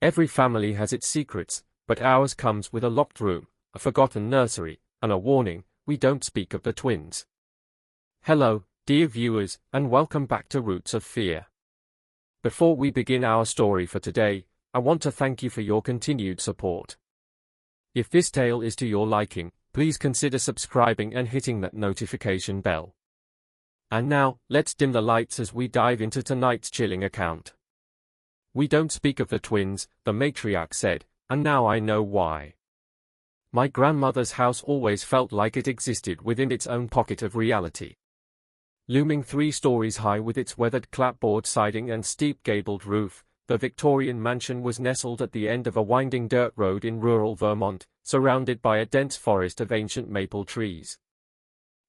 Every family has its secrets, but ours comes with a locked room, a forgotten nursery, and a warning: we don't speak of the twins. Hello, dear viewers, and welcome back to Roots of Fear. Before we begin our story for today, I want to thank you for your continued support. If this tale is to your liking, please consider subscribing and hitting that notification bell. And now, let's dim the lights as we dive into tonight's chilling account. We don't speak of the twins, the matriarch said, and now I know why. My grandmother's house always felt like it existed within its own pocket of reality. Looming 3 stories high with its weathered clapboard siding and steep gabled roof, the Victorian mansion was nestled at the end of a winding dirt road in rural Vermont, surrounded by a dense forest of ancient maple trees.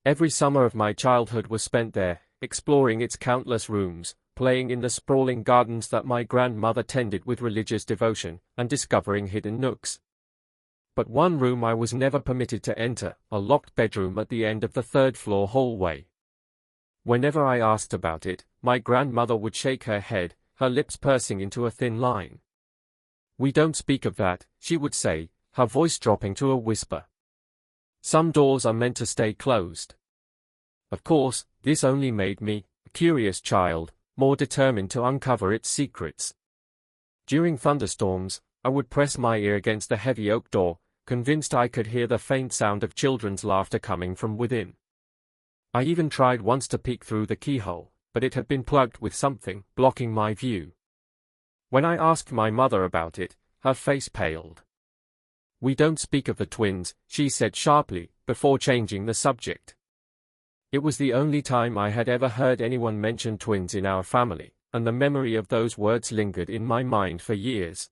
Every summer of my childhood was spent there, exploring its countless rooms, playing in the sprawling gardens that my grandmother tended with religious devotion, and discovering hidden nooks. But one room I was never permitted to enter, a locked bedroom at the end of the 3rd-floor hallway. Whenever I asked about it, my grandmother would shake her head, her lips pursing into a thin line. "We don't speak of that," she would say, her voice dropping to a whisper. "Some doors are meant to stay closed." Of course, this only made me, a curious child, more determined to uncover its secrets. During thunderstorms, I would press my ear against the heavy oak door, convinced I could hear the faint sound of children's laughter coming from within. I even tried once to peek through the keyhole, but it had been plugged with something, blocking my view. When I asked my mother about it, her face paled. "We don't speak of the twins," she said sharply, before changing the subject. It was the only time I had ever heard anyone mention twins in our family, and the memory of those words lingered in my mind for years.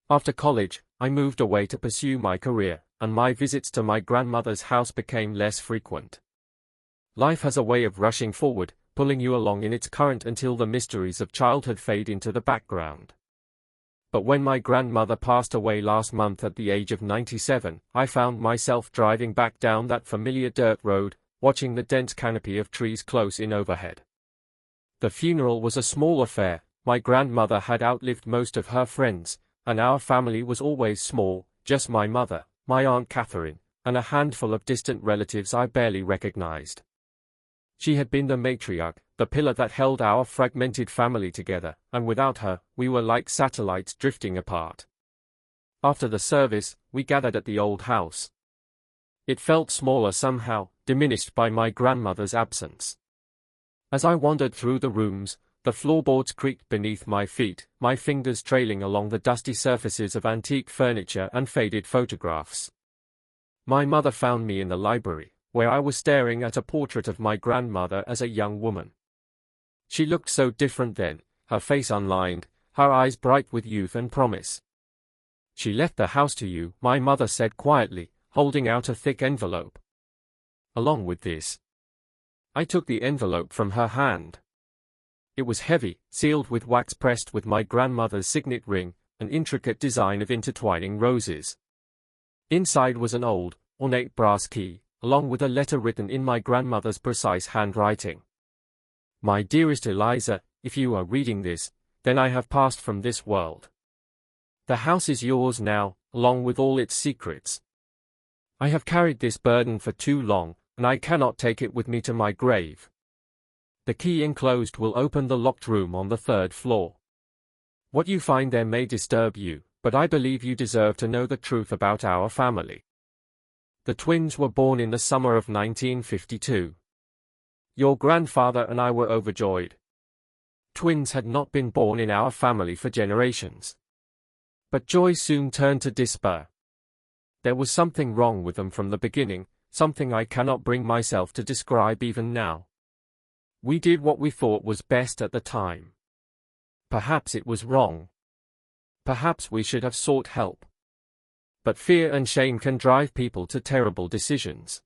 After college, I moved away to pursue my career, and my visits to my grandmother's house became less frequent. Life has a way of rushing forward, pulling you along in its current until the mysteries of childhood fade into the background. But when my grandmother passed away last month at the age of 97, I found myself driving back down that familiar dirt road, watching the dense canopy of trees close in overhead. The funeral was a small affair. My grandmother had outlived most of her friends, and our family was always small, just my mother, my Aunt Catherine, and a handful of distant relatives I barely recognized. She had been the matriarch, the pillar that held our fragmented family together, and without her, we were like satellites drifting apart. After the service, we gathered at the old house. It felt smaller somehow, diminished by my grandmother's absence. As I wandered through the rooms, the floorboards creaked beneath my feet, my fingers trailing along the dusty surfaces of antique furniture and faded photographs. My mother found me in the library, where I was staring at a portrait of my grandmother as a young woman. She looked so different then, her face unlined, her eyes bright with youth and promise. "She left the house to you," my mother said quietly, holding out a thick envelope. Along with this. I took the envelope from her hand. It was heavy, sealed with wax pressed with my grandmother's signet ring, an intricate design of intertwining roses. Inside was an old, ornate brass key, along with a letter written in my grandmother's precise handwriting. "My dearest Eliza, if you are reading this, then I have passed from this world. The house is yours now, along with all its secrets. I have carried this burden for too long, and I cannot take it with me to my grave. The key enclosed will open the locked room on the 3rd floor. What you find there may disturb you, but I believe you deserve to know the truth about our family. The twins were born in the summer of 1952. Your grandfather and I were overjoyed. Twins had not been born in our family for generations. But joy soon turned to despair. There was something wrong with them from the beginning, something I cannot bring myself to describe even now. We did what we thought was best at the time. Perhaps it was wrong. Perhaps we should have sought help. But fear and shame can drive people to terrible decisions.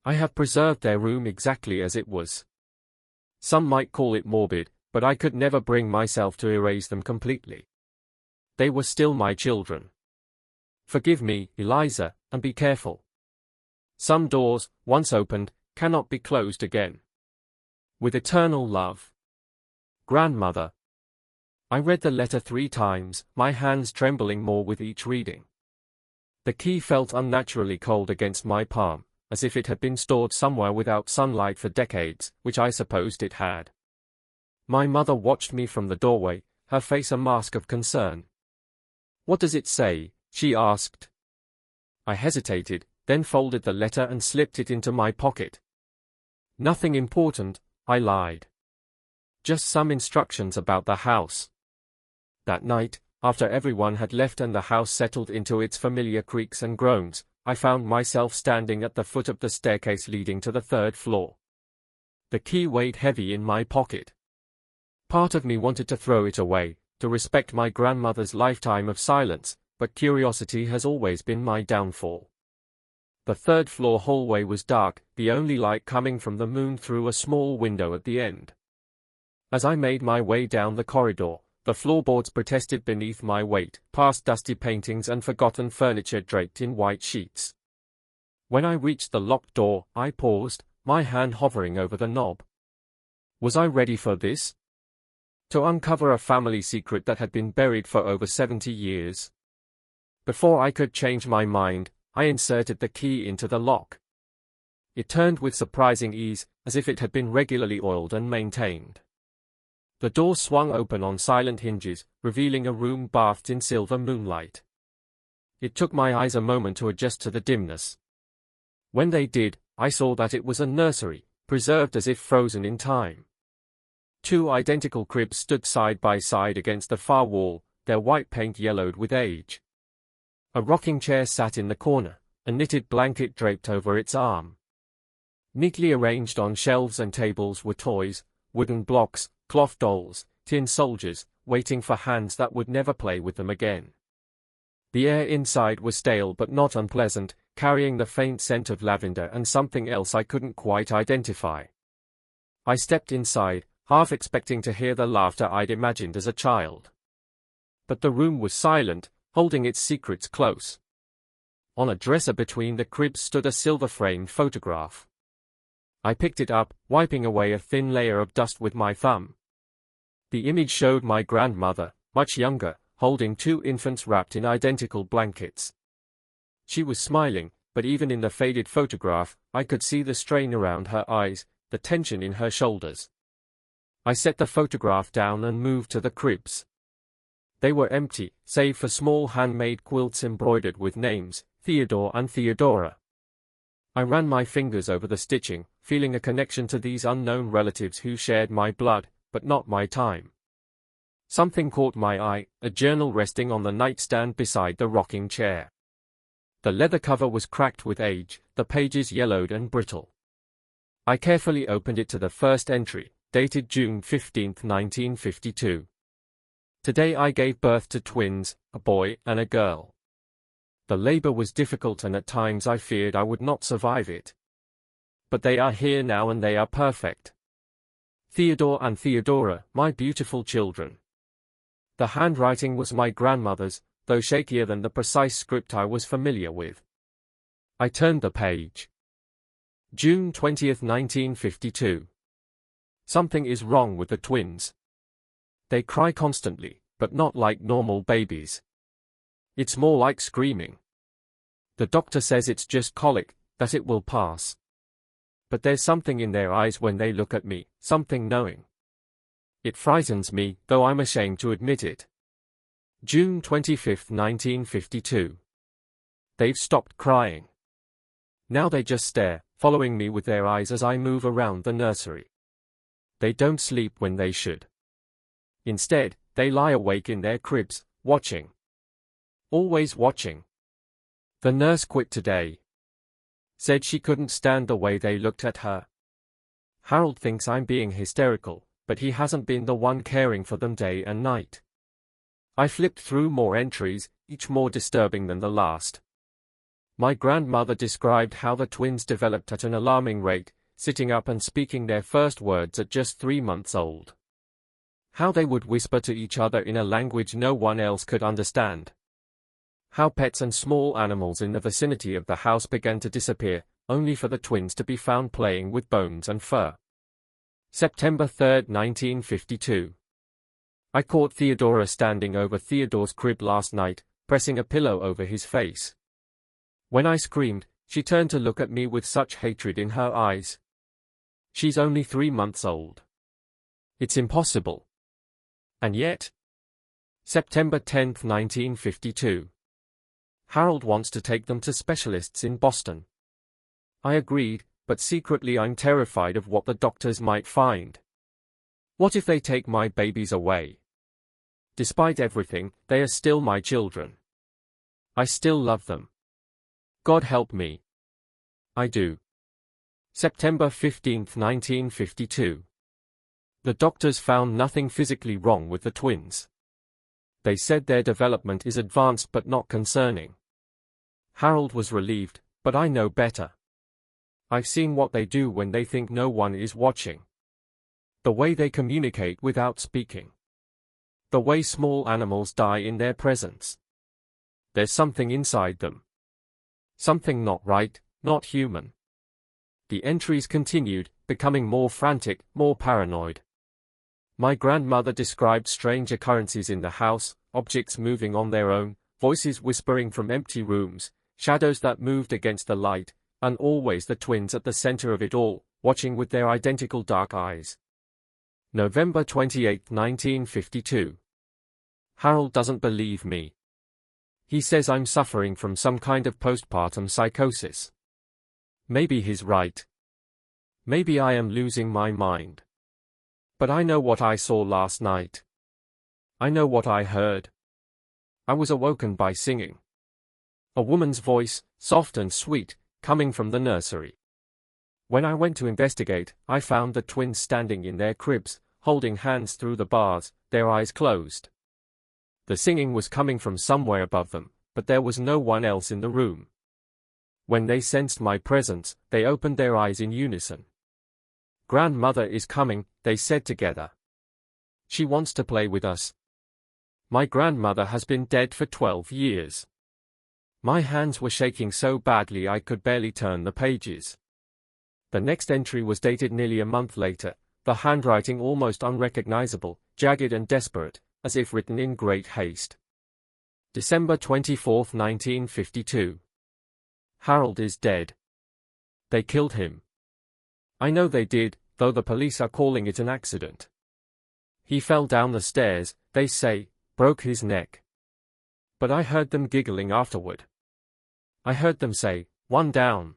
I have preserved their room exactly as it was. Some might call it morbid, but I could never bring myself to erase them completely. They were still my children. Forgive me, Eliza, and be careful. Some doors, once opened, cannot be closed again. With eternal love. Grandmother. I read the letter 3 times, my hands trembling more with each reading. The key felt unnaturally cold against my palm, as if it had been stored somewhere without sunlight for decades, which I supposed it had. My mother watched me from the doorway, her face a mask of concern. "What does it say?" she asked. I hesitated, then folded the letter and slipped it into my pocket. "Nothing important," I lied. "Just some instructions about the house." That night, after everyone had left and the house settled into its familiar creaks and groans, I found myself standing at the foot of the staircase leading to the 3rd floor. The key weighed heavy in my pocket. Part of me wanted to throw it away, to respect my grandmother's lifetime of silence, but curiosity has always been my downfall. The 3rd floor hallway was dark, the only light coming from the moon through a small window at the end. As I made my way down the corridor, the floorboards protested beneath my weight, past dusty paintings and forgotten furniture draped in white sheets. When I reached the locked door, I paused, my hand hovering over the knob. Was I ready for this? To uncover a family secret that had been buried for over 70 years? Before I could change my mind, I inserted the key into the lock. It turned with surprising ease, as if it had been regularly oiled and maintained. The door swung open on silent hinges, revealing a room bathed in silver moonlight. It took my eyes a moment to adjust to the dimness. When they did, I saw that it was a nursery, preserved as if frozen in time. 2 identical cribs stood side by side against the far wall, their white paint yellowed with age. A rocking chair sat in the corner, a knitted blanket draped over its arm. Neatly arranged on shelves and tables were toys, wooden blocks, cloth dolls, tin soldiers, waiting for hands that would never play with them again. The air inside was stale but not unpleasant, carrying the faint scent of lavender and something else I couldn't quite identify. I stepped inside, half expecting to hear the laughter I'd imagined as a child. But the room was silent, holding its secrets close. On a dresser between the cribs stood a silver-framed photograph. I picked it up, wiping away a thin layer of dust with my thumb. The image showed my grandmother, much younger, holding 2 infants wrapped in identical blankets. She was smiling, but even in the faded photograph, I could see the strain around her eyes, the tension in her shoulders. I set the photograph down and moved to the cribs. They were empty, save for small handmade quilts embroidered with names, Theodore and Theodora. I ran my fingers over the stitching, feeling a connection to these unknown relatives who shared my blood, but not my time. Something caught my eye, a journal resting on the nightstand beside the rocking chair. The leather cover was cracked with age, the pages yellowed and brittle. I carefully opened it to the first entry, dated June 15, 1952. Today I gave birth to twins, a boy and a girl. The labor was difficult and at times I feared I would not survive it. But they are here now and they are perfect. Theodore and Theodora, my beautiful children. The handwriting was my grandmother's, though shakier than the precise script I was familiar with. I turned the page. June 20, 1952. Something is wrong with the twins. They cry constantly, but not like normal babies. It's more like screaming. The doctor says it's just colic, that it will pass. But there's something in their eyes when they look at me, something knowing. It frightens me, though I'm ashamed to admit it. June 25, 1952. They've stopped crying. Now they just stare, following me with their eyes as I move around the nursery. They don't sleep when they should. Instead, they lie awake in their cribs, watching. Always watching. The nurse quit today. Said she couldn't stand the way they looked at her. Harold thinks I'm being hysterical, but he hasn't been the one caring for them day and night. I flipped through more entries, each more disturbing than the last. My grandmother described how the twins developed at an alarming rate, sitting up and speaking their first words at just 3 months old. How they would whisper to each other in a language no one else could understand. How pets and small animals in the vicinity of the house began to disappear, only for the twins to be found playing with bones and fur. September 3, 1952. I caught Theodora standing over Theodore's crib last night, pressing a pillow over his face. When I screamed, she turned to look at me with such hatred in her eyes. She's only 3 months old. It's impossible. And yet. September 10, 1952. Harold wants to take them to specialists in Boston. I agreed, but secretly I'm terrified of what the doctors might find. What if they take my babies away? Despite everything, they are still my children. I still love them. God help me. I do. September 15, 1952. The doctors found nothing physically wrong with the twins. They said their development is advanced but not concerning. Harold was relieved, but I know better. I've seen what they do when they think no one is watching. The way they communicate without speaking. The way small animals die in their presence. There's something inside them. Something not right, not human. The entries continued, becoming more frantic, more paranoid. My grandmother described strange occurrences in the house, objects moving on their own, voices whispering from empty rooms, shadows that moved against the light, and always the twins at the center of it all, watching with their identical dark eyes. November 28, 1952. Harold doesn't believe me. He says I'm suffering from some kind of postpartum psychosis. Maybe he's right. Maybe I am losing my mind. But I know what I saw last night. I know what I heard. I was awoken by singing. A woman's voice, soft and sweet, coming from the nursery. When I went to investigate, I found the twins standing in their cribs, holding hands through the bars, their eyes closed. The singing was coming from somewhere above them, but there was no one else in the room. When they sensed my presence, they opened their eyes in unison. "Grandmother is coming," they said together. "She wants to play with us." My grandmother has been dead for 12 years. My hands were shaking so badly I could barely turn the pages. The next entry was dated nearly a month later, the handwriting almost unrecognizable, jagged and desperate, as if written in great haste. December 24, 1952. Harold is dead. They killed him. I know they did, though the police are calling it an accident. He fell down the stairs, they say, broke his neck. But I heard them giggling afterward. I heard them say, "One down.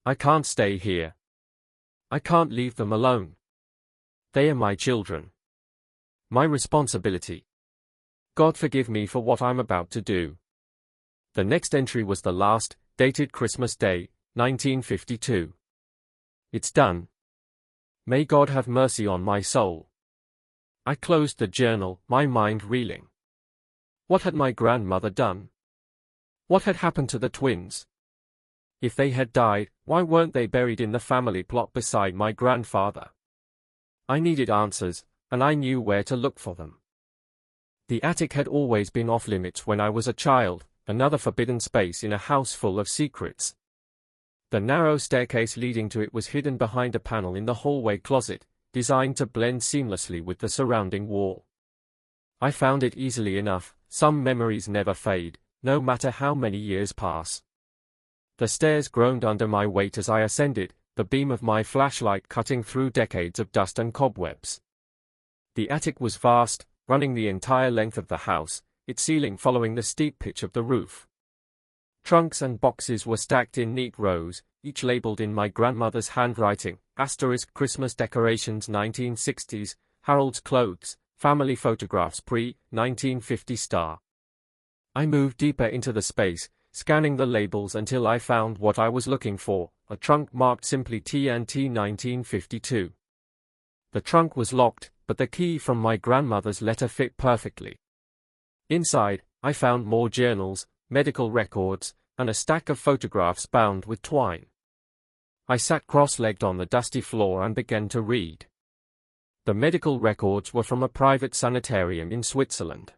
I can't stay here. I can't leave them alone. They are my children. My responsibility. God forgive me for what I'm about to do." The next entry was the last, dated Christmas Day, 1952. It's done. May God have mercy on my soul. I closed the journal, my mind reeling. What had my grandmother done? What had happened to the twins? If they had died, why weren't they buried in the family plot beside my grandfather? I needed answers, and I knew where to look for them. The attic had always been off limits when I was a child, another forbidden space in a house full of secrets. The narrow staircase leading to it was hidden behind a panel in the hallway closet, designed to blend seamlessly with the surrounding wall. I found it easily enough. Some memories never fade, no matter how many years pass. The stairs groaned under my weight as I ascended, the beam of my flashlight cutting through decades of dust and cobwebs. The attic was vast, running the entire length of the house, its ceiling following the steep pitch of the roof. Trunks and boxes were stacked in neat rows, each labeled in my grandmother's handwriting, * Christmas decorations 1960s, Harold's clothes, family photographs pre-1950 . I moved deeper into the space, scanning the labels until I found what I was looking for, a trunk marked simply TNT 1952. The trunk was locked, but the key from my grandmother's letter fit perfectly. Inside, I found more journals, medical records, and a stack of photographs bound with twine. I sat cross-legged on the dusty floor and began to read. The medical records were from a private sanitarium in Switzerland.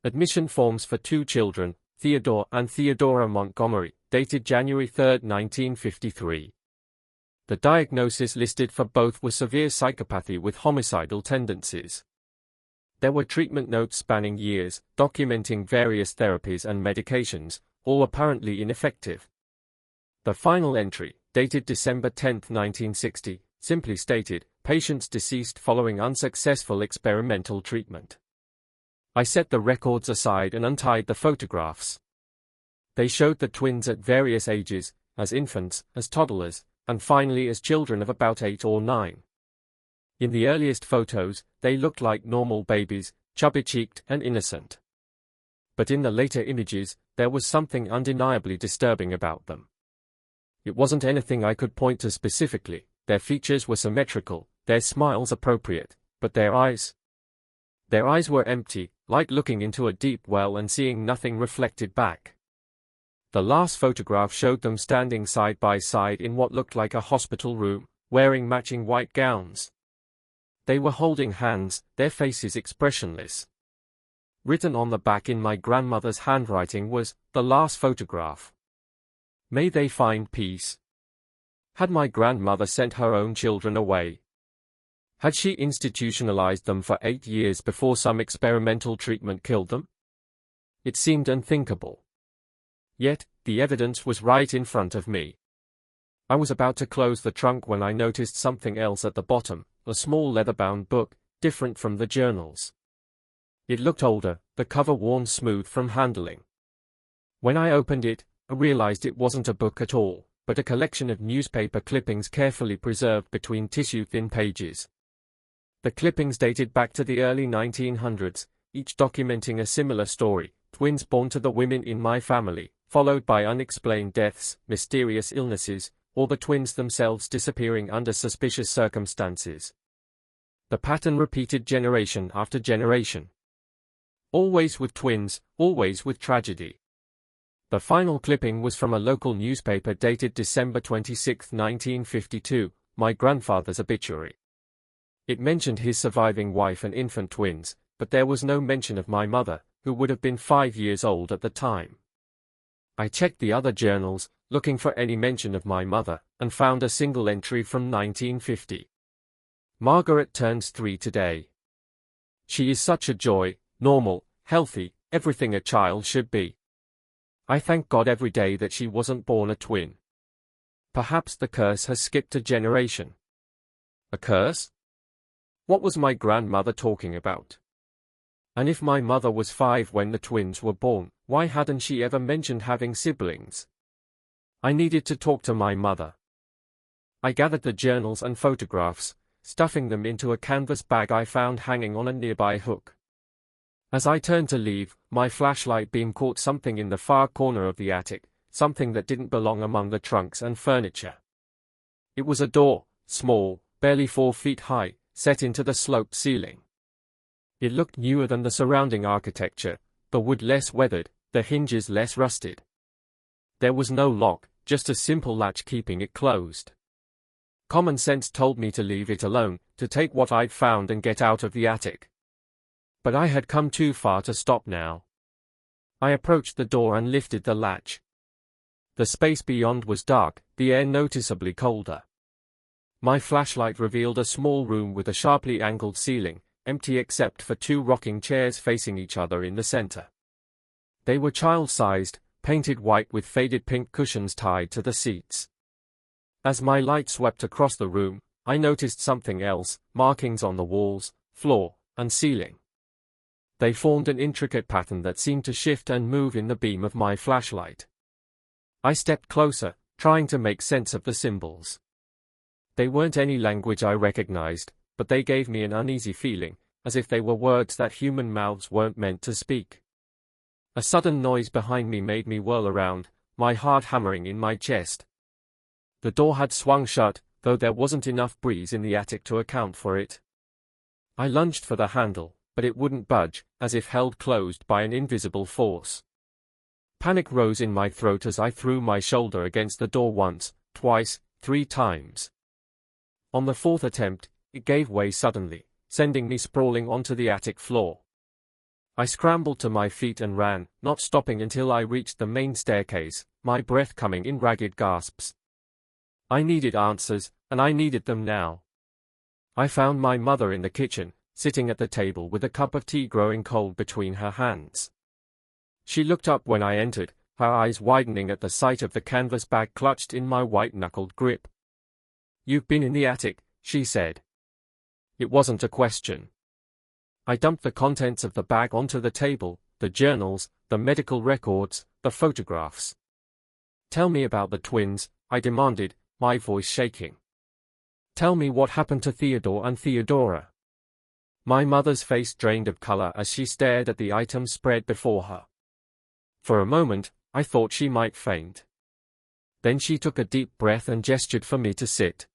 Admission forms for 2 children, Theodore and Theodora Montgomery, dated January 3, 1953. The diagnosis listed for both was severe psychopathy with homicidal tendencies. There were treatment notes spanning years, documenting various therapies and medications, all apparently ineffective. The final entry, dated December 10, 1960, simply stated, "Patients deceased following unsuccessful experimental treatment." I set the records aside and untied the photographs. They showed the twins at various ages, as infants, as toddlers, and finally as children of about 8 or 9. In the earliest photos, they looked like normal babies, chubby-cheeked and innocent. But in the later images, there was something undeniably disturbing about them. It wasn't anything I could point to specifically. Their features were symmetrical, their smiles appropriate, but their eyes were empty, like looking into a deep well and seeing nothing reflected back. The last photograph showed them standing side by side in what looked like a hospital room, wearing matching white gowns. They were holding hands, their faces expressionless. Written on the back in my grandmother's handwriting was, "The last photograph. May they find peace." Had my grandmother sent her own children away? Had she institutionalized them for 8 years before some experimental treatment killed them? It seemed unthinkable. Yet, the evidence was right in front of me. I was about to close the trunk when I noticed something else at the bottom, a small leather-bound book, different from the journals. It looked older, the cover worn smooth from handling. When I opened it, I realized it wasn't a book at all, but a collection of newspaper clippings carefully preserved between tissue-thin pages. The clippings dated back to the early 1900s, each documenting a similar story: twins born to the women in my family, followed by unexplained deaths, mysterious illnesses, or the twins themselves disappearing under suspicious circumstances. The pattern repeated generation after generation. Always with twins, always with tragedy. The final clipping was from a local newspaper dated December 26, 1952, my grandfather's obituary. It mentioned his surviving wife and infant twins, but there was no mention of my mother, who would have been 5 years old at the time. I checked the other journals, looking for any mention of my mother, and found a single entry from 1950. "Margaret turns 3 today. She is such a joy, normal, healthy, everything a child should be. I thank God every day that she wasn't born a twin. Perhaps the curse has skipped a generation." A curse? What was my grandmother talking about? And if my mother was 5 when the twins were born, why hadn't she ever mentioned having siblings? I needed to talk to my mother. I gathered the journals and photographs, stuffing them into a canvas bag I found hanging on a nearby hook. As I turned to leave, my flashlight beam caught something in the far corner of the attic, something that didn't belong among the trunks and furniture. It was a door, small, barely 4 feet high, set into the sloped ceiling. It looked newer than the surrounding architecture, the wood less weathered, the hinges less rusted. There was no lock, just a simple latch keeping it closed. Common sense told me to leave it alone, to take what I'd found and get out of the attic. But I had come too far to stop now. I approached the door and lifted the latch. The space beyond was dark, the air noticeably colder. My flashlight revealed a small room with a sharply angled ceiling, empty except for 2 rocking chairs facing each other in the center. They were child-sized, painted white with faded pink cushions tied to the seats. As my light swept across the room, I noticed something else: markings on the walls, floor, and ceiling. They formed an intricate pattern that seemed to shift and move in the beam of my flashlight. I stepped closer, trying to make sense of the symbols. They weren't any language I recognized, but they gave me an uneasy feeling, as if they were words that human mouths weren't meant to speak. A sudden noise behind me made me whirl around, my heart hammering in my chest. The door had swung shut, though there wasn't enough breeze in the attic to account for it. I lunged for the handle, but it wouldn't budge, as if held closed by an invisible force. Panic rose in my throat as I threw my shoulder against the door once, twice, 3 times. On the 4th attempt, it gave way suddenly, sending me sprawling onto the attic floor. I scrambled to my feet and ran, not stopping until I reached the main staircase, my breath coming in ragged gasps. I needed answers, and I needed them now. I found my mother in the kitchen, sitting at the table with a cup of tea growing cold between her hands. She looked up when I entered, her eyes widening at the sight of the canvas bag clutched in my white-knuckled grip. "You've been in the attic," she said. It wasn't a question. I dumped the contents of the bag onto the table, the journals, the medical records, the photographs. "Tell me about the twins," I demanded, my voice shaking. "Tell me what happened to Theodore and Theodora." My mother's face drained of color as she stared at the items spread before her. For a moment, I thought she might faint. Then she took a deep breath and gestured for me to sit.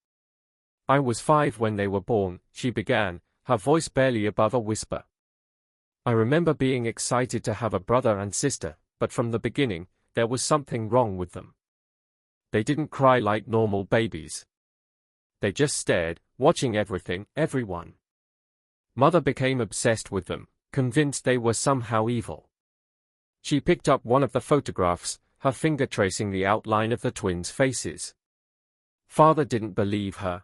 "I was 5 when they were born," she began, her voice barely above a whisper. "I remember being excited to have a brother and sister, but from the beginning, there was something wrong with them. They didn't cry like normal babies. They just stared, watching everything, everyone. Mother became obsessed with them, convinced they were somehow evil." She picked up one of the photographs, her finger tracing the outline of the twins' faces. Father didn't believe her.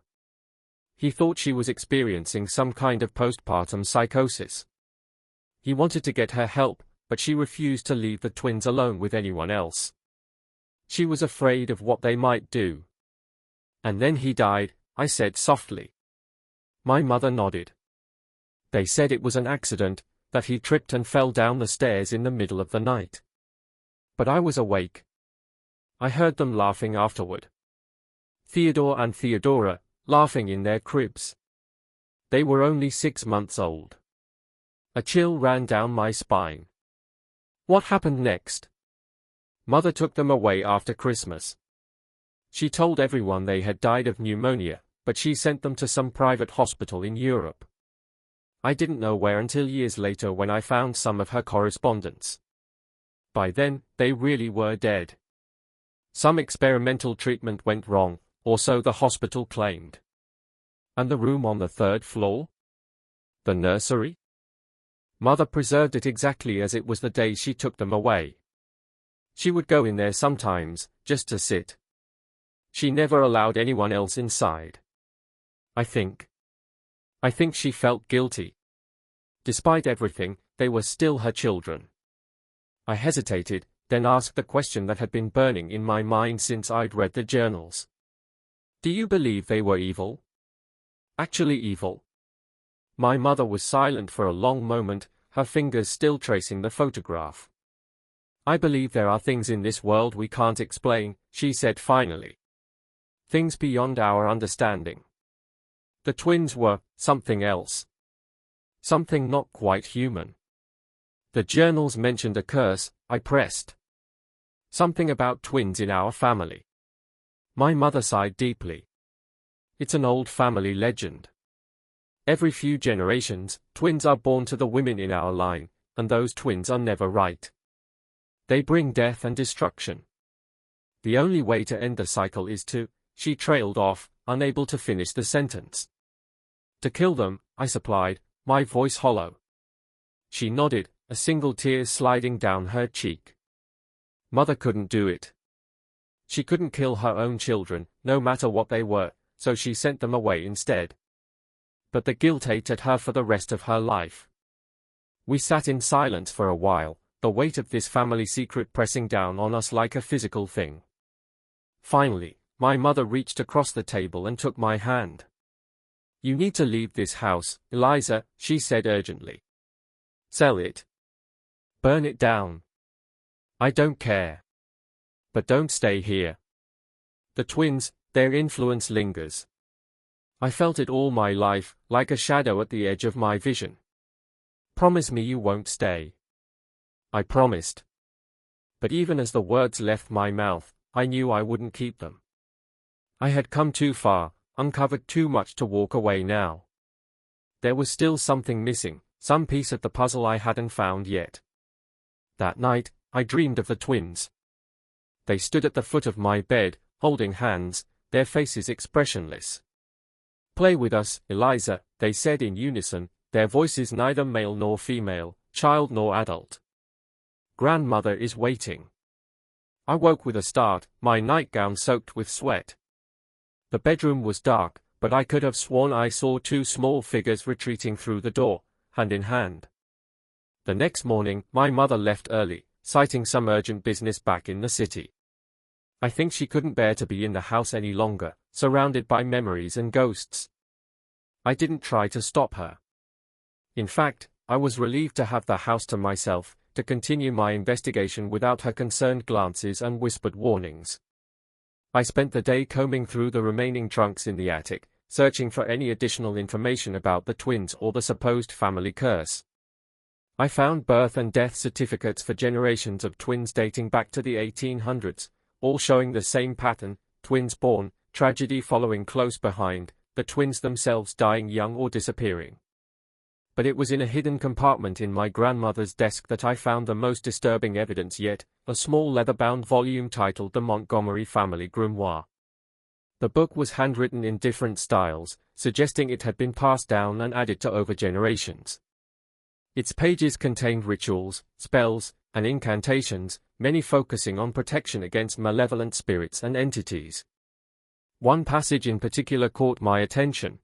He thought she was experiencing some kind of postpartum psychosis. He wanted to get her help, but she refused to leave the twins alone with anyone else. She was afraid of what they might do. "And then he died," I said softly. My mother nodded. "They said it was an accident, that he tripped and fell down the stairs in the middle of the night. But I was awake. I heard them laughing afterward. Theodore and Theodora, laughing in their cribs. They were only 6 months old." A chill ran down my spine. What happened next? Mother took them away after Christmas. She told everyone they had died of pneumonia, but she sent them to some private hospital in Europe. I didn't know where until years later when I found some of her correspondence. By then, they really were dead. Some experimental treatment went wrong, or so the hospital claimed. And the room on the 3rd floor? The nursery? Mother preserved it exactly as it was the day she took them away. She would go in there sometimes, just to sit. She never allowed anyone else inside. I think she felt guilty. Despite everything, they were still her children. I hesitated, then asked the question that had been burning in my mind since I'd read the journals. "Do you believe they were evil? Actually evil?" My mother was silent for a long moment, her fingers still tracing the photograph. "I believe there are things in this world we can't explain," she said finally. "Things beyond our understanding. The twins were something else. Something not quite human." "The journals mentioned a curse," I pressed. "Something about twins in our family." My mother sighed deeply. "It's an old family legend. Every few generations, twins are born to the women in our line, and those twins are never right. They bring death and destruction. The only way to end the cycle is to..." She trailed off, unable to finish the sentence. "To kill them," I supplied, my voice hollow. She nodded, a single tear sliding down her cheek. Mother couldn't do it. She couldn't kill her own children, no matter what they were, so she sent them away instead. But the guilt ate at her for the rest of her life. We sat in silence for a while, the weight of this family secret pressing down on us like a physical thing. Finally, my mother reached across the table and took my hand. "You need to leave this house, Eliza," she said urgently. "Sell it. Burn it down. I don't care. But don't stay here. The twins, their influence lingers. I felt it all my life, like a shadow at the edge of my vision. Promise me you won't stay." I promised. But even as the words left my mouth, I knew I wouldn't keep them. I had come too far, uncovered too much to walk away now. There was still something missing, some piece of the puzzle I hadn't found yet. That night, I dreamed of the twins. They stood at the foot of my bed, holding hands, their faces expressionless. "Play with us, Eliza," they said in unison, their voices neither male nor female, child nor adult. "Grandmother is waiting." I woke with a start, my nightgown soaked with sweat. The bedroom was dark, but I could have sworn I saw two small figures retreating through the door, hand in hand. The next morning, my mother left early, citing some urgent business back in the city. I think she couldn't bear to be in the house any longer, surrounded by memories and ghosts. I didn't try to stop her. In fact, I was relieved to have the house to myself, to continue my investigation without her concerned glances and whispered warnings. I spent the day combing through the remaining trunks in the attic, searching for any additional information about the twins or the supposed family curse. I found birth and death certificates for generations of twins dating back to the 1800s, all showing the same pattern: twins born, tragedy following close behind, the twins themselves dying young or disappearing. But it was in a hidden compartment in my grandmother's desk that I found the most disturbing evidence yet, a small leather-bound volume titled The Montgomery Family Grimoire. The book was handwritten in different styles, suggesting it had been passed down and added to over generations. Its pages contained rituals, spells, and incantations, many focusing on protection against malevolent spirits and entities. One passage in particular caught my attention.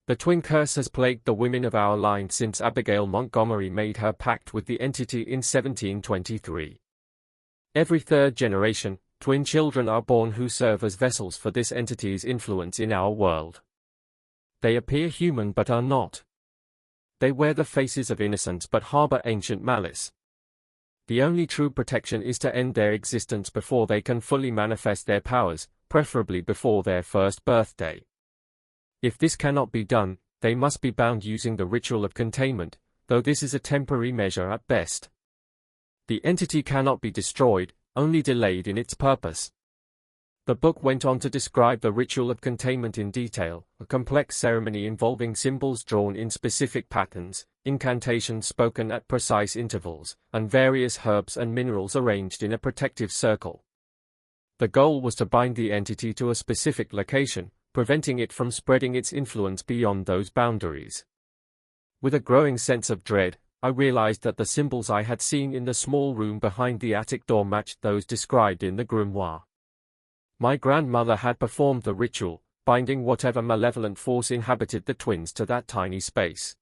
The twin curse has plagued the women of our line since Abigail Montgomery made her pact with the entity in 1723. Every third generation, twin children are born who serve as vessels for this entity's influence in our world. They appear human but are not. They wear the faces of innocence but harbor ancient malice. The only true protection is to end their existence before they can fully manifest their powers, preferably before their first birthday. If this cannot be done, they must be bound using the ritual of containment, though this is a temporary measure at best. The entity cannot be destroyed, only delayed in its purpose. The book went on to describe the ritual of containment in detail, a complex ceremony involving symbols drawn in specific patterns, incantations spoken at precise intervals, and various herbs and minerals arranged in a protective circle. The goal was to bind the entity to a specific location, preventing it from spreading its influence beyond those boundaries. With a growing sense of dread, I realized that the symbols I had seen in the small room behind the attic door matched those described in the grimoire. My grandmother had performed the ritual, binding whatever malevolent force inhabited the twins to that tiny space.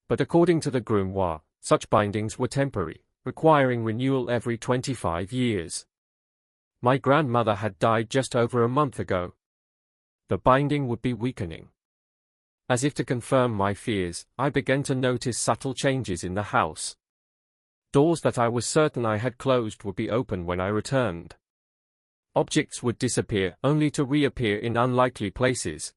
But according to the grimoire, such bindings were temporary, requiring renewal every 25 years. My grandmother had died just over a month ago. The binding would be weakening. As if to confirm my fears, I began to notice subtle changes in the house. Doors that I was certain I had closed would be open when I returned. Objects would disappear, only to reappear in unlikely places.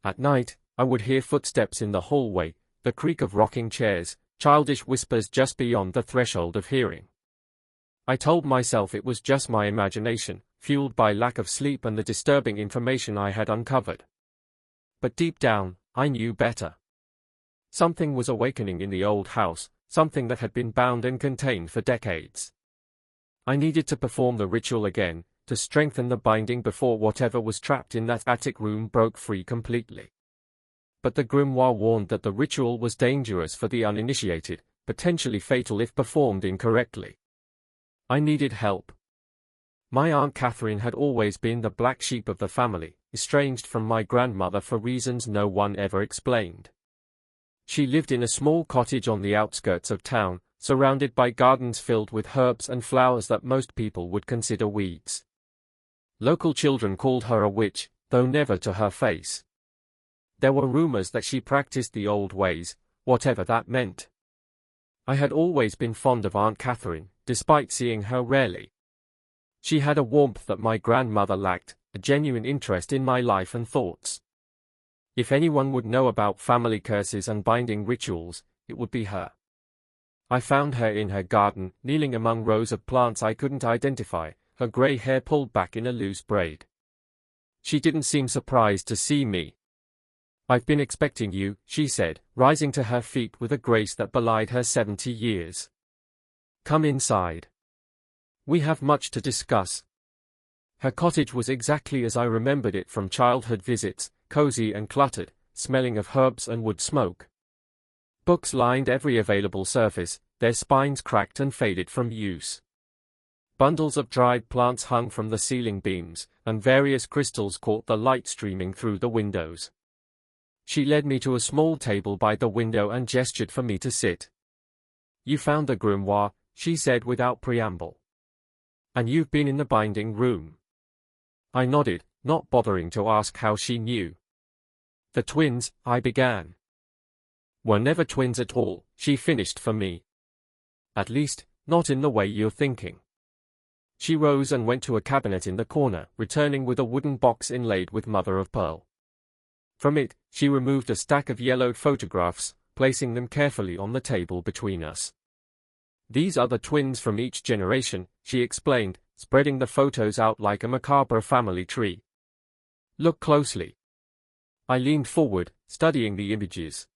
At night, I would hear footsteps in the hallway, the creak of rocking chairs, childish whispers just beyond the threshold of hearing. I told myself it was just my imagination, fueled by lack of sleep and the disturbing information I had uncovered. But deep down, I knew better. Something was awakening in the old house, something that had been bound and contained for decades. I needed to perform the ritual again, to strengthen the binding before whatever was trapped in that attic room broke free completely. But the grimoire warned that the ritual was dangerous for the uninitiated, potentially fatal if performed incorrectly. I needed help. My Aunt Catherine had always been the black sheep of the family, estranged from my grandmother for reasons no one ever explained. She lived in a small cottage on the outskirts of town, surrounded by gardens filled with herbs and flowers that most people would consider weeds. Local children called her a witch, though never to her face. There were rumors that she practiced the old ways, whatever that meant. I had always been fond of Aunt Catherine, despite seeing her rarely. She had a warmth that my grandmother lacked, a genuine interest in my life and thoughts. If anyone would know about family curses and binding rituals, it would be her. I found her in her garden, kneeling among rows of plants I couldn't identify, her grey hair pulled back in a loose braid. She didn't seem surprised to see me. "I've been expecting you," she said, rising to her feet with a grace that belied her 70 years. "Come inside. We have much to discuss." Her cottage was exactly as I remembered it from childhood visits, cozy and cluttered, smelling of herbs and wood smoke. Books lined every available surface, their spines cracked and faded from use. Bundles of dried plants hung from the ceiling beams, and various crystals caught the light streaming through the windows. She led me to a small table by the window and gestured for me to sit. "You found the grimoire," she said without preamble. "And you've been in the binding room." I nodded, not bothering to ask how she knew. "The twins," I began. "Were never twins at all," she finished for me. "At least, not in the way you're thinking." She rose and went to a cabinet in the corner, returning with a wooden box inlaid with mother-of-pearl. From it, she removed a stack of yellowed photographs, placing them carefully on the table between us. "These are the twins from each generation," she explained, spreading the photos out like a macabre family tree. "Look closely." I leaned forward, studying the images.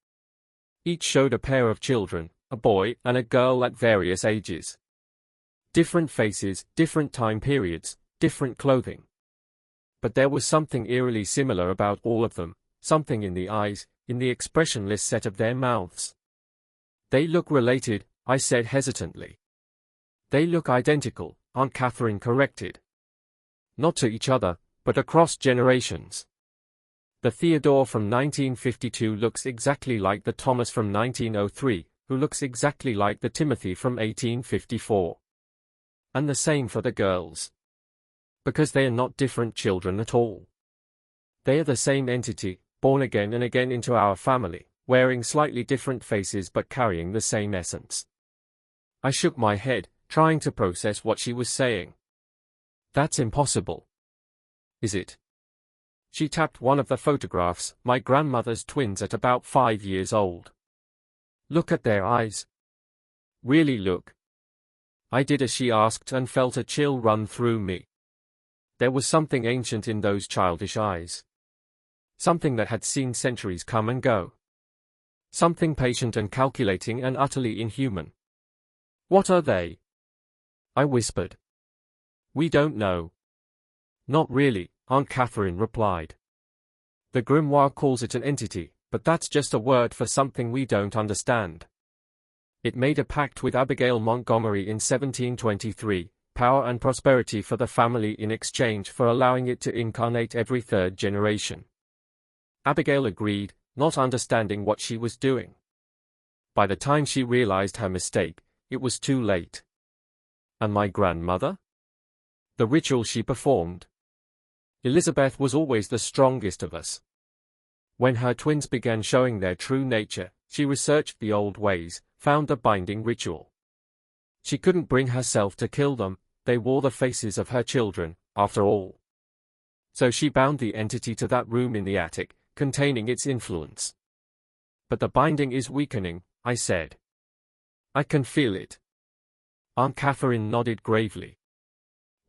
Each showed a pair of children, a boy and a girl at various ages. Different faces, different time periods, different clothing. But there was something eerily similar about all of them, something in the eyes, in the expressionless set of their mouths. "They look related," I said hesitantly. "They look identical," Aunt Catherine corrected. "Not to each other, but across generations. The Theodore from 1952 looks exactly like the Thomas from 1903, who looks exactly like the Timothy from 1854. And the same for the girls. Because they are not different children at all. They are the same entity, born again and again into our family, wearing slightly different faces but carrying the same essence." I shook my head, trying to process what she was saying. "That's impossible." "Is it?" She tapped one of the photographs, my grandmother's twins at about 5 years old. "Look at their eyes. Really look." I did as she asked and felt a chill run through me. There was something ancient in those childish eyes. Something that had seen centuries come and go. Something patient and calculating and utterly inhuman. "What are they?" I whispered. "We don't know." "Not really," Aunt Catherine replied. "The grimoire calls it an entity, but that's just a word for something we don't understand. It made a pact with Abigail Montgomery in 1723, power and prosperity for the family in exchange for allowing it to incarnate every third generation. Abigail agreed, not understanding what she was doing. By the time she realized her mistake, it was too late. And my grandmother? The ritual she performed. Elizabeth was always the strongest of us. When her twins began showing their true nature, she researched the old ways, found the binding ritual. She couldn't bring herself to kill them, they wore the faces of her children, after all. So she bound the entity to that room in the attic, containing its influence. "But the binding is weakening," I said. "I can feel it." Aunt Catherine nodded gravely.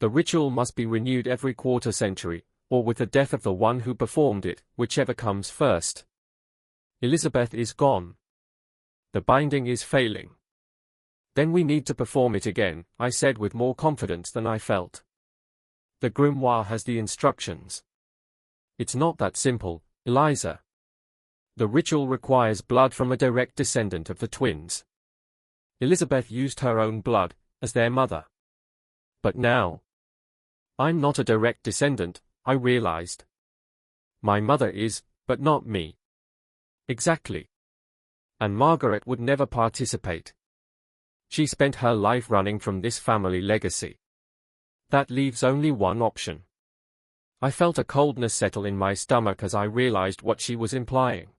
"The ritual must be renewed every quarter century, or with the death of the one who performed it, whichever comes first. Elizabeth is gone. The binding is failing. Then we need to perform it again," I said with more confidence than I felt. "The grimoire has the instructions. It's not that simple, Eliza. The ritual requires blood from a direct descendant of the twins. Elizabeth used her own blood, as their mother. But now, I'm not a direct descendant, I realized. My mother is, but not me." "Exactly. And Margaret would never participate. She spent her life running from this family legacy. That leaves only one option." I felt a coldness settle in my stomach as I realized what she was implying.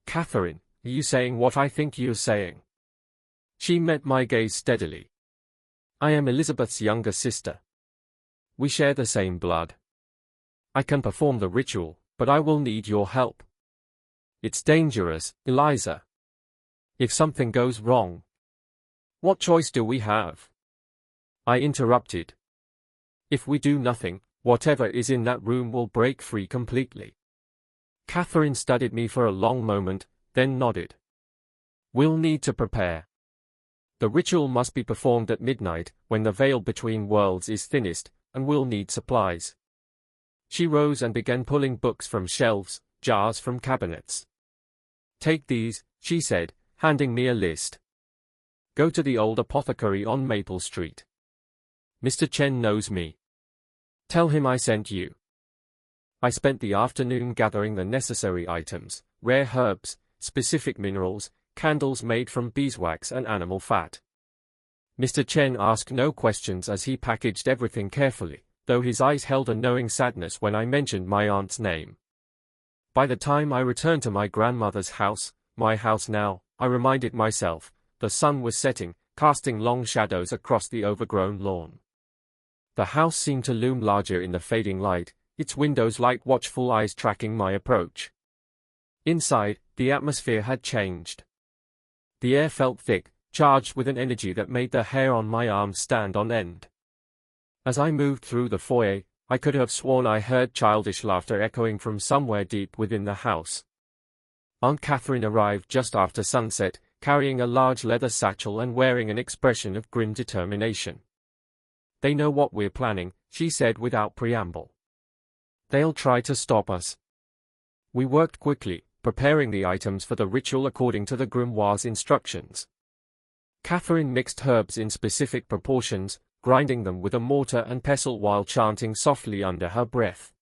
"Catherine, are you saying what I think you're saying?" She met my gaze steadily. "I am Elizabeth's younger sister. We share the same blood. I can perform the ritual, but I will need your help. It's dangerous, Eliza. If something goes wrong, what choice do we have?" I interrupted. "If we do nothing, whatever is in that room will break free completely." Catherine studied me for a long moment, then nodded. "We'll need to prepare. The ritual must be performed at midnight, when the veil between worlds is thinnest, and we'll need supplies." She rose and began pulling books from shelves, jars from cabinets. "Take these," she said, handing me a list. "Go to the old apothecary on Maple Street. Mr. Chen knows me. Tell him I sent you. I spent the afternoon gathering the necessary items, rare herbs, specific minerals, candles made from beeswax and animal fat. Mr. Chen asked no questions as he packaged everything carefully, though his eyes held a knowing sadness when I mentioned my aunt's name. By the time I returned to my grandmother's house, my house now, I reminded myself, the sun was setting, casting long shadows across the overgrown lawn. The house seemed to loom larger in the fading light, its windows like watchful eyes tracking my approach. Inside, the atmosphere had changed. The air felt thick, charged with an energy that made the hair on my arms stand on end. As I moved through the foyer, I could have sworn I heard childish laughter echoing from somewhere deep within the house. Aunt Catherine arrived just after sunset, carrying a large leather satchel and wearing an expression of grim determination. "They know what we're planning," she said without preamble. "They'll try to stop us." We worked quickly, preparing the items for the ritual according to the grimoire's instructions. Catherine mixed herbs in specific proportions, grinding them with a mortar and pestle while chanting softly under her breath.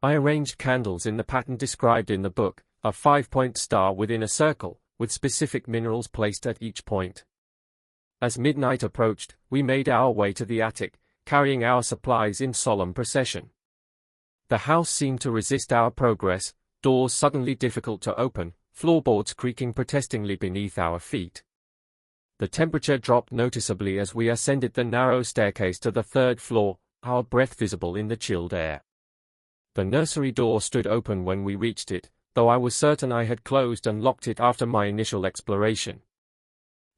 I arranged candles in the pattern described in the book, a 5-point star within a circle, with specific minerals placed at each point. As midnight approached, we made our way to the attic, carrying our supplies in solemn procession. The house seemed to resist our progress, doors suddenly difficult to open, floorboards creaking protestingly beneath our feet. The temperature dropped noticeably as we ascended the narrow staircase to the 3rd floor, our breath visible in the chilled air. The nursery door stood open when we reached it, though I was certain I had closed and locked it after my initial exploration.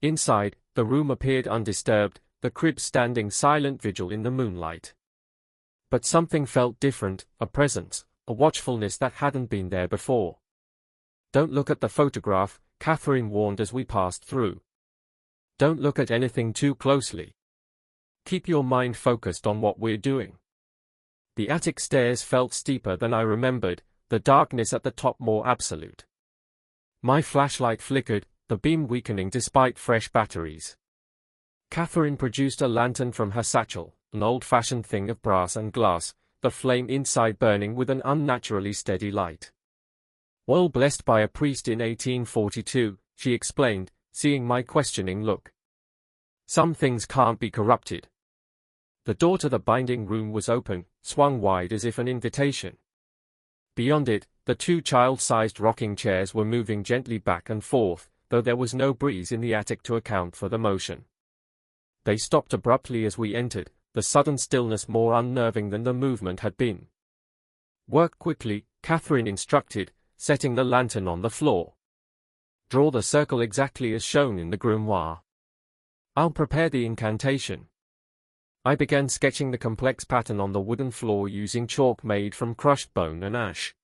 Inside, the room appeared undisturbed, the crib standing silent vigil in the moonlight. But something felt different, a presence, a watchfulness that hadn't been there before. "Don't look at the photograph," Catherine warned as we passed through. "Don't look at anything too closely. Keep your mind focused on what we're doing." The attic stairs felt steeper than I remembered, the darkness at the top more absolute. My flashlight flickered, the beam weakening despite fresh batteries. Catherine produced a lantern from her satchel, an old-fashioned thing of brass and glass, the flame inside burning with an unnaturally steady light. "Well blessed by a priest in 1842, she explained, seeing my questioning look. "Some things can't be corrupted." The door to the binding room was open, swung wide as if an invitation. Beyond it, the 2 child-sized rocking chairs were moving gently back and forth, though there was no breeze in the attic to account for the motion. They stopped abruptly as we entered, the sudden stillness more unnerving than the movement had been. "Work quickly," Catherine instructed, setting the lantern on the floor. "Draw the circle exactly as shown in the grimoire. I'll prepare the incantation." I began sketching the complex pattern on the wooden floor using chalk made from crushed bone and ash.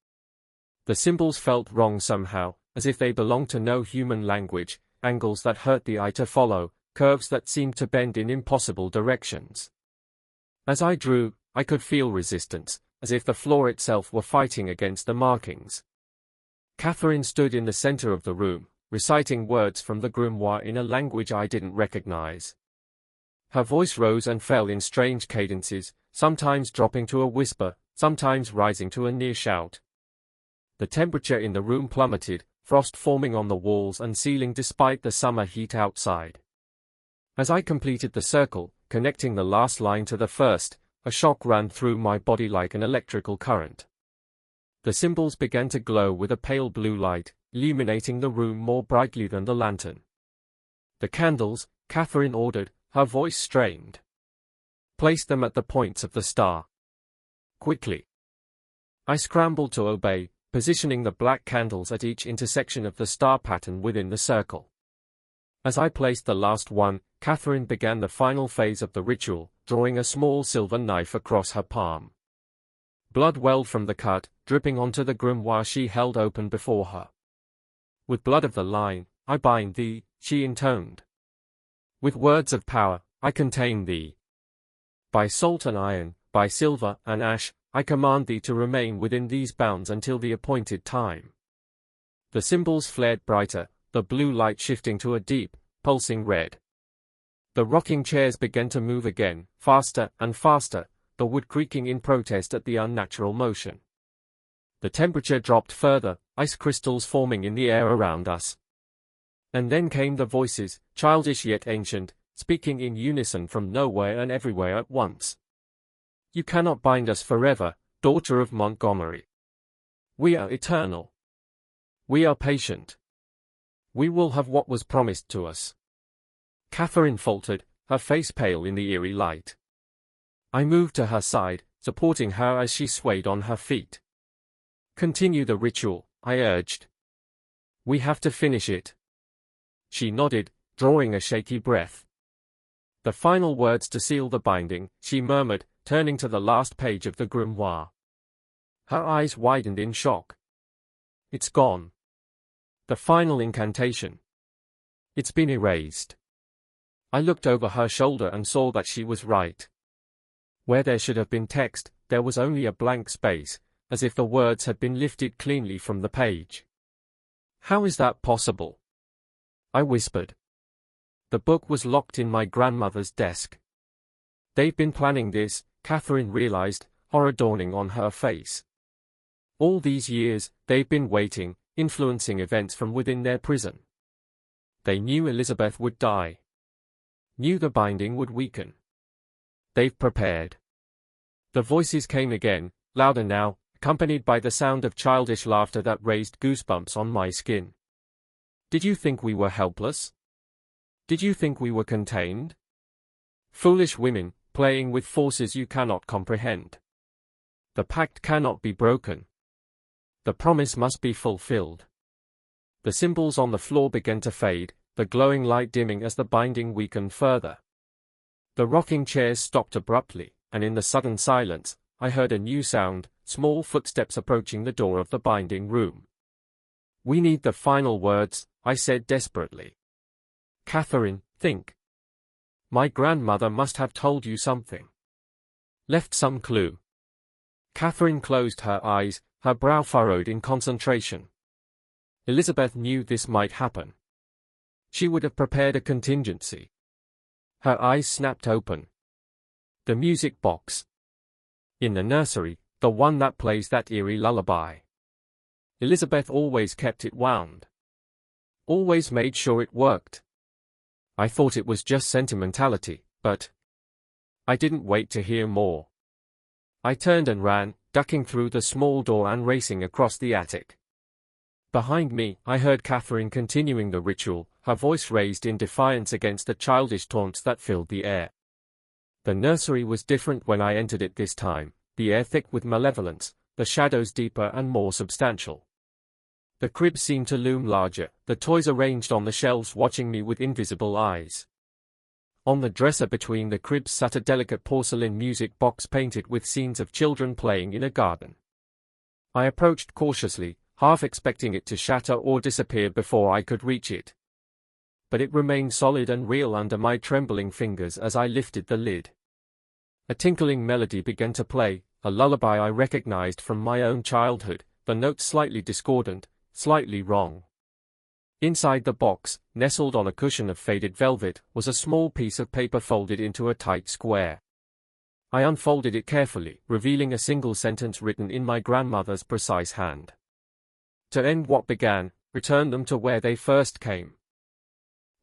The symbols felt wrong somehow, as if they belonged to no human language, angles that hurt the eye to follow, curves that seemed to bend in impossible directions. As I drew, I could feel resistance, as if the floor itself were fighting against the markings. Catherine stood in the center of the room, reciting words from the grimoire in a language I didn't recognize. Her voice rose and fell in strange cadences, sometimes dropping to a whisper, sometimes rising to a near shout. The temperature in the room plummeted, frost forming on the walls and ceiling despite the summer heat outside. As I completed the circle, connecting the last line to the first, a shock ran through my body like an electrical current. The symbols began to glow with a pale blue light, illuminating the room more brightly than the lantern. "The candles," Catherine ordered, her voice strained. "Place them at the points of the star. Quickly." I scrambled to obey, positioning the black candles at each intersection of the star pattern within the circle. As I placed the last one, Catherine began the final phase of the ritual, drawing a small silver knife across her palm. Blood welled from the cut, dripping onto the grimoire she held open before her. "With blood of the line, I bind thee," she intoned. "With words of power, I contain thee. By salt and iron, by silver and ash, I command thee to remain within these bounds until the appointed time." The symbols flared brighter, the blue light shifting to a deep, pulsing red. The rocking chairs began to move again, faster and faster, the wood creaking in protest at the unnatural motion. The temperature dropped further, ice crystals forming in the air around us. And then came the voices, childish yet ancient, speaking in unison from nowhere and everywhere at once. You cannot bind us forever, daughter of Montgomery. We are eternal. We are patient. We will have what was promised to us. Catherine faltered, her face pale in the eerie light. I moved to her side, supporting her as she swayed on her feet. Continue the ritual, I urged. We have to finish it. She nodded, drawing a shaky breath. The final words to seal the binding, she murmured, turning to the last page of the grimoire. Her eyes widened in shock. It's gone. The final incantation. It's been erased. I looked over her shoulder and saw that she was right. Where there should have been text, there was only a blank space, as if the words had been lifted cleanly from the page. How is that possible? I whispered. The book was locked in my grandmother's desk. They've been planning this, Catherine realized, horror dawning on her face. All these years, they've been waiting, influencing events from within their prison. They knew Elizabeth would die. Knew the binding would weaken. They've prepared. The voices came again, louder now, accompanied by the sound of childish laughter that raised goosebumps on my skin. Did you think we were helpless? Did you think we were contained? Foolish women, playing with forces you cannot comprehend. The pact cannot be broken. The promise must be fulfilled. The symbols on the floor began to fade, the glowing light dimming as the binding weakened further. The rocking chairs stopped abruptly, and in the sudden silence, I heard a new sound, small footsteps approaching the door of the binding room. We need the final words, I said desperately. Catherine, think. My grandmother must have told you something. Left some clue. Catherine closed her eyes, her brow furrowed in concentration. Elizabeth knew this might happen. She would have prepared a contingency. Her eyes snapped open. The music box. In the nursery, the one that plays that eerie lullaby. Elizabeth always kept it wound. Always made sure it worked. I thought it was just sentimentality, but I didn't wait to hear more. I turned and ran, ducking through the small door and racing across the attic. Behind me, I heard Catherine continuing the ritual, her voice raised in defiance against the childish taunts that filled the air. The nursery was different when I entered it this time, the air thick with malevolence, the shadows deeper and more substantial. The crib seemed to loom larger, the toys arranged on the shelves watching me with invisible eyes. On the dresser between the cribs sat a delicate porcelain music box painted with scenes of children playing in a garden. I approached cautiously, half expecting it to shatter or disappear before I could reach it. But it remained solid and real under my trembling fingers as I lifted the lid. A tinkling melody began to play, a lullaby I recognized from my own childhood, the notes slightly discordant, slightly wrong. Inside the box, nestled on a cushion of faded velvet, was a small piece of paper folded into a tight square. I unfolded it carefully, revealing a single sentence written in my grandmother's precise hand. To end what began, return them to where they first came.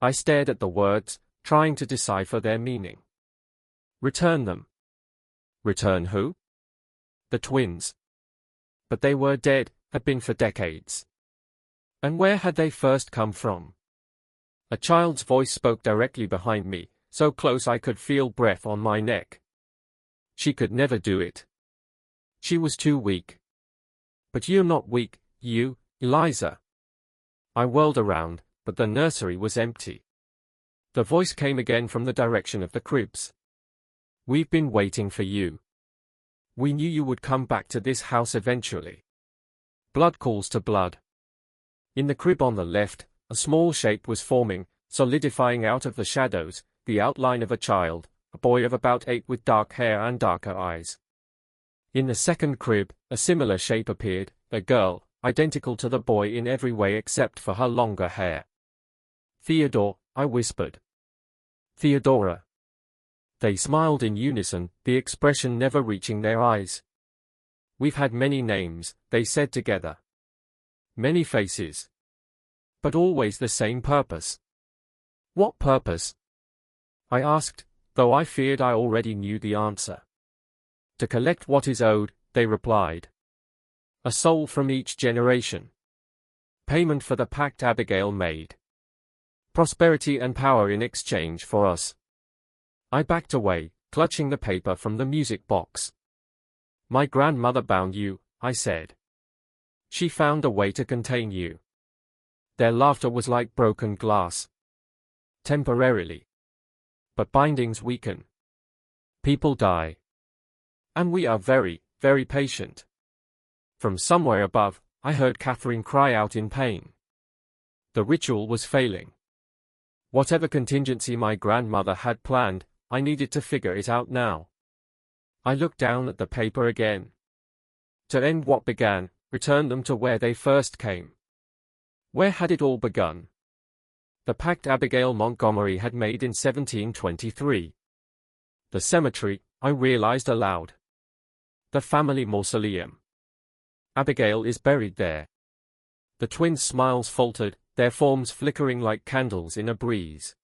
I stared at the words, trying to decipher their meaning. Return them. Return who? The twins. But they were dead, had been for decades. And where had they first come from? A child's voice spoke directly behind me, so close I could feel breath on my neck. She could never do it. She was too weak. But you're not weak, you, Eliza. I whirled around, but the nursery was empty. The voice came again from the direction of the cribs. We've been waiting for you. We knew you would come back to this house eventually. Blood calls to blood. In the crib on the left, a small shape was forming, solidifying out of the shadows, the outline of a child, a boy of about 8 with dark hair and darker eyes. In the second crib, a similar shape appeared, a girl, identical to the boy in every way except for her longer hair. Theodore, I whispered. Theodora. They smiled in unison, the expression never reaching their eyes. We've had many names, they said together. Many faces. But always the same purpose. What purpose? I asked, though I feared I already knew the answer. To collect what is owed, they replied. A soul from each generation. Payment for the pact Abigail made. Prosperity and power in exchange for us. I backed away, clutching the paper from the music box. My grandmother bound you, I said. She found a way to contain you. Their laughter was like broken glass. Temporarily. But bindings weaken. People die. And we are very, very patient. From somewhere above, I heard Catherine cry out in pain. The ritual was failing. Whatever contingency my grandmother had planned, I needed to figure it out now. I looked down at the paper again. To end what began, return them to where they first came. Where had it all begun? The pact Abigail Montgomery had made in 1723. The cemetery, I realized aloud. The family mausoleum. Abigail is buried there. The twins' smiles faltered, their forms flickering like candles in a breeze.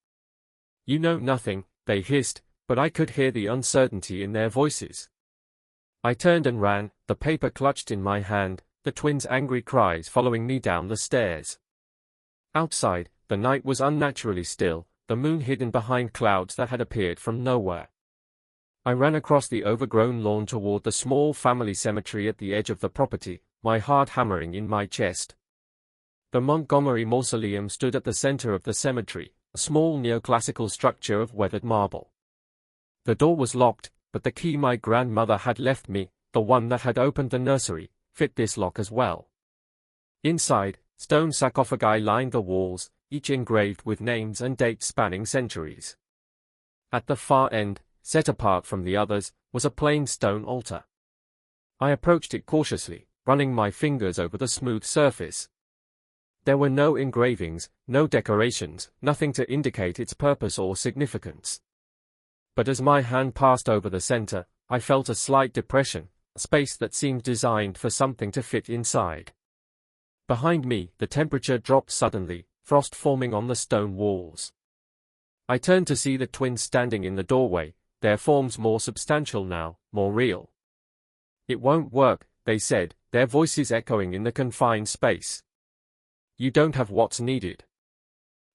You know nothing, they hissed, but I could hear the uncertainty in their voices. I turned and ran, the paper clutched in my hand, the twins' angry cries following me down the stairs. Outside, the night was unnaturally still, the moon hidden behind clouds that had appeared from nowhere. I ran across the overgrown lawn toward the small family cemetery at the edge of the property, my heart hammering in my chest. The Montgomery Mausoleum stood at the center of the cemetery, a small neoclassical structure of weathered marble. The door was locked, but the key my grandmother had left me, the one that had opened the nursery, fit this lock as well. Inside, stone sarcophagi lined the walls, each engraved with names and dates spanning centuries. At the far end, set apart from the others, was a plain stone altar. I approached it cautiously, running my fingers over the smooth surface. There were no engravings, no decorations, nothing to indicate its purpose or significance. But as my hand passed over the center, I felt a slight depression, a space that seemed designed for something to fit inside. Behind me, the temperature dropped suddenly, frost forming on the stone walls. I turned to see the twins standing in the doorway, their forms more substantial now, more real. It won't work, they said, their voices echoing in the confined space. You don't have what's needed.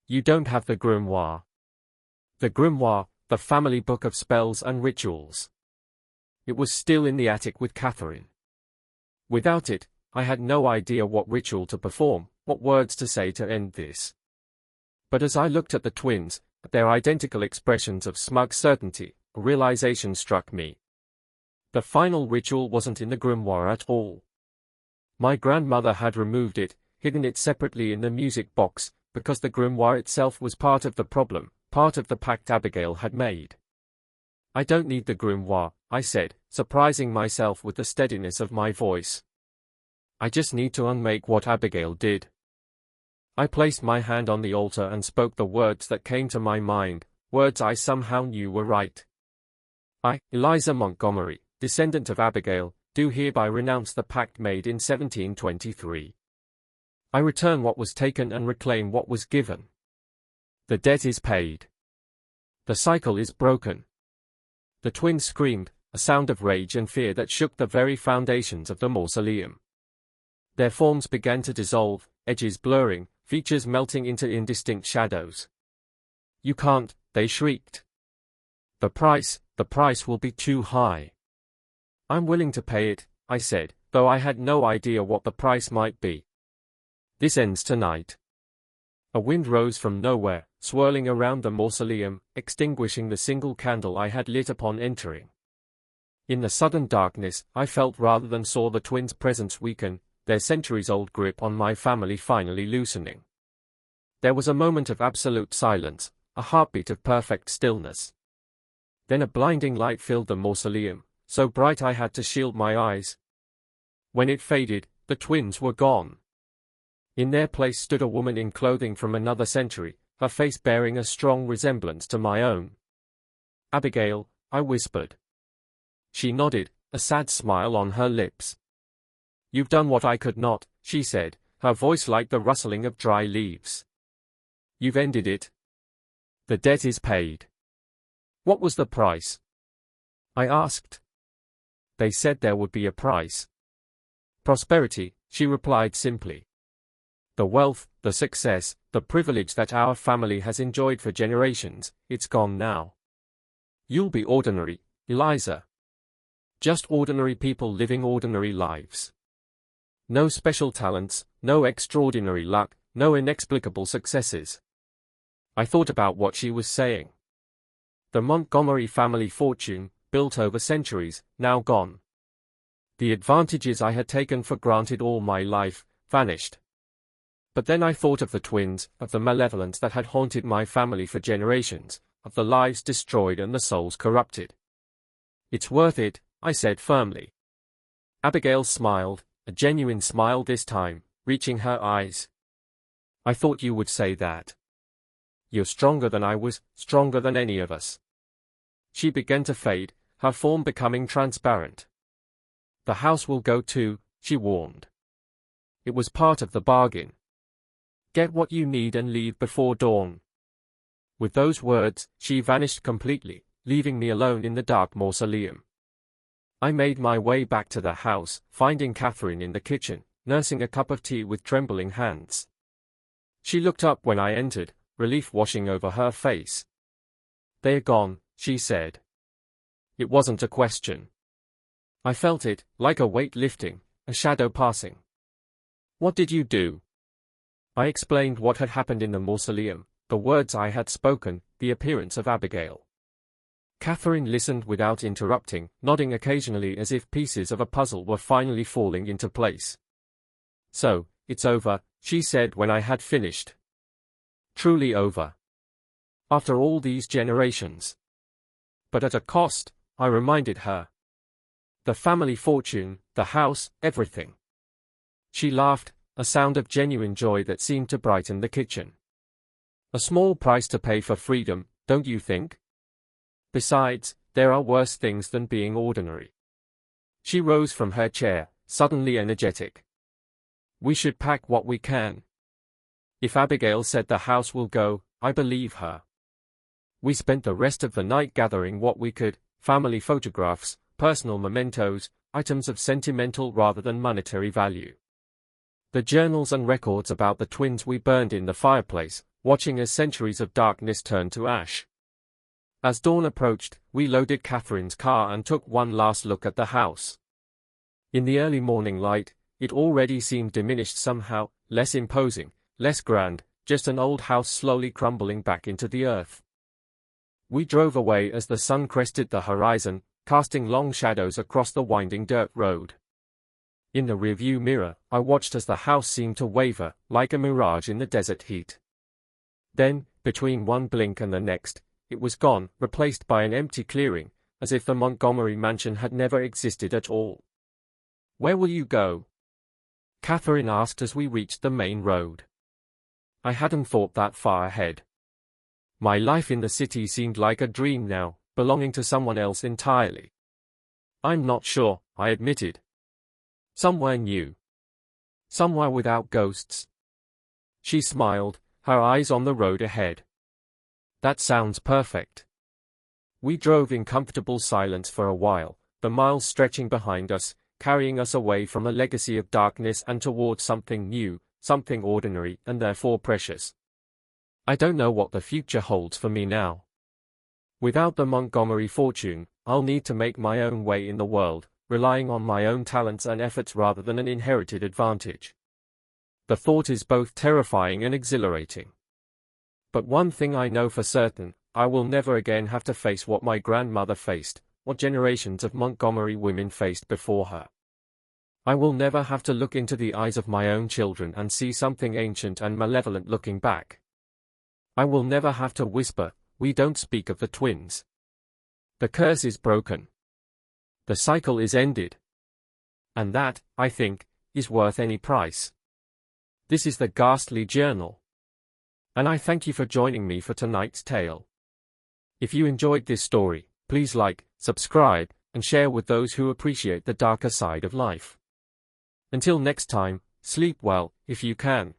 You don't have the grimoire. The grimoire, the family book of spells and rituals. It was still in the attic with Catherine. Without it, I had no idea what ritual to perform, what words to say to end this. But as I looked at the twins, at their identical expressions of smug certainty, a realization struck me. The final ritual wasn't in the grimoire at all. My grandmother had removed it, hidden it separately in the music box, because the grimoire itself was part of the problem, part of the pact Abigail had made. I don't need the grimoire, I said, surprising myself with the steadiness of my voice. I just need to unmake what Abigail did. I placed my hand on the altar and spoke the words that came to my mind, words I somehow knew were right. I, Eliza Montgomery, descendant of Abigail, do hereby renounce the pact made in 1723. I return what was taken and reclaim what was given. The debt is paid. The cycle is broken. The twins screamed, a sound of rage and fear that shook the very foundations of the mausoleum. Their forms began to dissolve, edges blurring, features melting into indistinct shadows. You can't, they shrieked. The price will be too high. I'm willing to pay it, I said, though I had no idea what the price might be. This ends tonight. A wind rose from nowhere, swirling around the mausoleum, extinguishing the single candle I had lit upon entering. In the sudden darkness, I felt rather than saw the twins' presence weaken, their centuries-old grip on my family finally loosening. There was a moment of absolute silence, a heartbeat of perfect stillness. Then a blinding light filled the mausoleum, so bright I had to shield my eyes. When it faded, the twins were gone. In their place stood a woman in clothing from another century, her face bearing a strong resemblance to my own. "Abigail," I whispered. She nodded, a sad smile on her lips. "You've done what I could not," she said, her voice like the rustling of dry leaves. "You've ended it. The debt is paid." "What was the price?" I asked. "They said there would be a price." "Prosperity," she replied simply. "The wealth, the success, the privilege that our family has enjoyed for generations, it's gone now. You'll be ordinary, Eliza. Just ordinary people living ordinary lives. No special talents, no extraordinary luck, no inexplicable successes." I thought about what she was saying. The Montgomery family fortune, built over centuries, now gone. The advantages I had taken for granted all my life, vanished. But then I thought of the twins, of the malevolence that had haunted my family for generations, of the lives destroyed and the souls corrupted. "It's worth it," I said firmly. Abigail smiled, a genuine smile this time, reaching her eyes. "I thought you would say that. You're stronger than I was, stronger than any of us." She began to fade, her form becoming transparent. "The house will go too," she warned. "It was part of the bargain. Get what you need and leave before dawn." With those words, she vanished completely, leaving me alone in the dark mausoleum. I made my way back to the house, finding Catherine in the kitchen, nursing a cup of tea with trembling hands. She looked up when I entered, relief washing over her face. "They're gone," she said. It wasn't a question. I felt it, like a weight lifting, a shadow passing. "What did you do?" I explained what had happened in the mausoleum, the words I had spoken, the appearance of Abigail. Catherine listened without interrupting, nodding occasionally as if pieces of a puzzle were finally falling into place. "So, it's over," she said when I had finished. "Truly over. After all these generations. But at a cost," I reminded her. "The family fortune, the house, everything." She laughed, a sound of genuine joy that seemed to brighten the kitchen. "A small price to pay for freedom, don't you think? Besides, there are worse things than being ordinary." She rose from her chair, suddenly energetic. "We should pack what we can. If Abigail said the house will go, I believe her." We spent the rest of the night gathering what we could, family photographs, personal mementos, items of sentimental rather than monetary value. The journals and records about the twins we burned in the fireplace, watching as centuries of darkness turned to ash. As dawn approached, we loaded Catherine's car and took one last look at the house. In the early morning light, it already seemed diminished somehow, less imposing, less grand, just an old house slowly crumbling back into the earth. We drove away as the sun crested the horizon, casting long shadows across the winding dirt road. In the rearview mirror, I watched as the house seemed to waver, like a mirage in the desert heat. Then, between one blink and the next, it was gone, replaced by an empty clearing, as if the Montgomery mansion had never existed at all. "Where will you go?" Catherine asked as we reached the main road. I hadn't thought that far ahead. My life in the city seemed like a dream now, belonging to someone else entirely. "I'm not sure," I admitted. "Somewhere new. Somewhere without ghosts." She smiled, her eyes on the road ahead. "That sounds perfect." We drove in comfortable silence for a while, the miles stretching behind us, carrying us away from a legacy of darkness and towards something new, something ordinary and therefore precious. I don't know what the future holds for me now. Without the Montgomery fortune, I'll need to make my own way in the world, relying on my own talents and efforts rather than an inherited advantage. The thought is both terrifying and exhilarating. But one thing I know for certain, I will never again have to face what my grandmother faced, what generations of Montgomery women faced before her. I will never have to look into the eyes of my own children and see something ancient and malevolent looking back. I will never have to whisper, "We don't speak of the twins." The curse is broken. The cycle is ended. And that, I think, is worth any price. This is the Ghastly Journal. and I thank you for joining me for tonight's tale. If you enjoyed this story, please like, subscribe, and share with those who appreciate the darker side of life. Until next time, sleep well, if you can.